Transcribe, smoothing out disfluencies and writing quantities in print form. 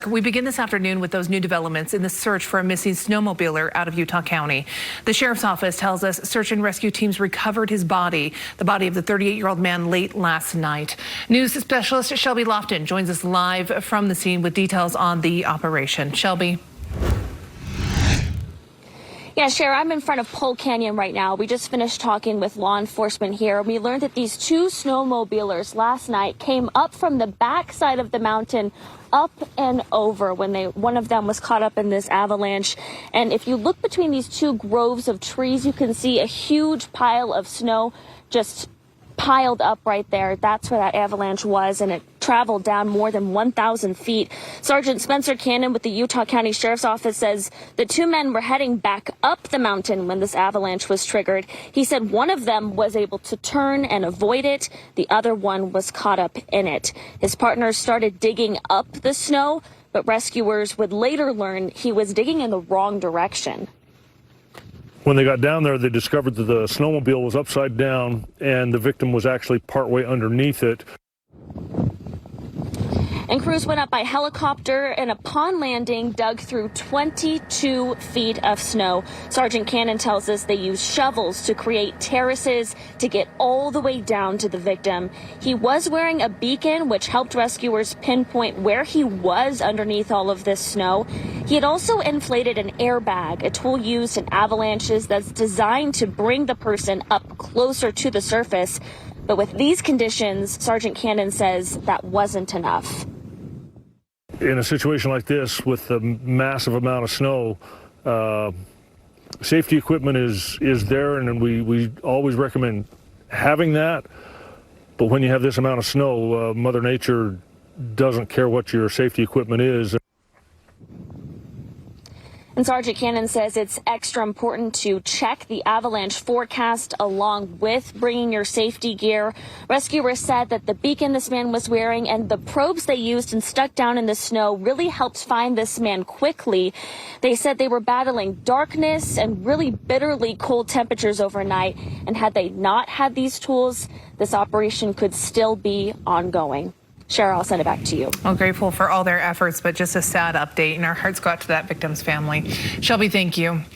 We begin this afternoon with those new developments in the search for a missing snowmobiler out of Utah County. The sheriff's office tells us search and rescue teams recovered his body, the body of the 38-year-old man, late last night. News specialist Shelby Lofton joins us live from the scene with details on the operation. Shelby. Yeah, Cher, I'm in front of Pole Canyon right now. We just finished talking with law enforcement here. We learned that these two snowmobilers last night came up from the backside of the mountain up and over when one of them was caught up in this avalanche. And if you look between these two groves of trees, you can see a huge pile of snow just piled up right there. That's where that avalanche was, and it traveled down more than 1,000 feet. Sergeant Spencer Cannon with the Utah County Sheriff's Office says the two men were heading back up the mountain when this avalanche was triggered. He said one of them was able to turn and avoid it. The other one was caught up in it. His partners started digging up the snow, but rescuers would later learn he was digging in the wrong direction. When they got down there, they discovered that the snowmobile was upside down and the victim was actually partway underneath it. And crews went up by helicopter and upon landing dug through 22 feet of snow. Sergeant Cannon tells us they used shovels to create terraces to get all the way down to the victim. He was wearing a beacon, which helped rescuers pinpoint where he was underneath all of this snow. He had also inflated an airbag, a tool used in avalanches that's designed to bring the person up closer to the surface. But with these conditions, Sergeant Cannon says that wasn't enough. In a situation like this, with a massive amount of snow, safety equipment is there, and we always recommend having that. But when you have this amount of snow, Mother Nature doesn't care what your safety equipment is. And Sergeant Cannon says it's extra important to check the avalanche forecast along with bringing your safety gear. Rescuers said that the beacon this man was wearing and the probes they used and stuck down in the snow really helped find this man quickly. They said they were battling darkness and really bitterly cold temperatures overnight. And had they not had these tools, this operation could still be ongoing. Cheryl, I'll send it back to you. Well, grateful for all their efforts, but just a sad update, and our hearts go out to that victim's family. Shelby, thank you.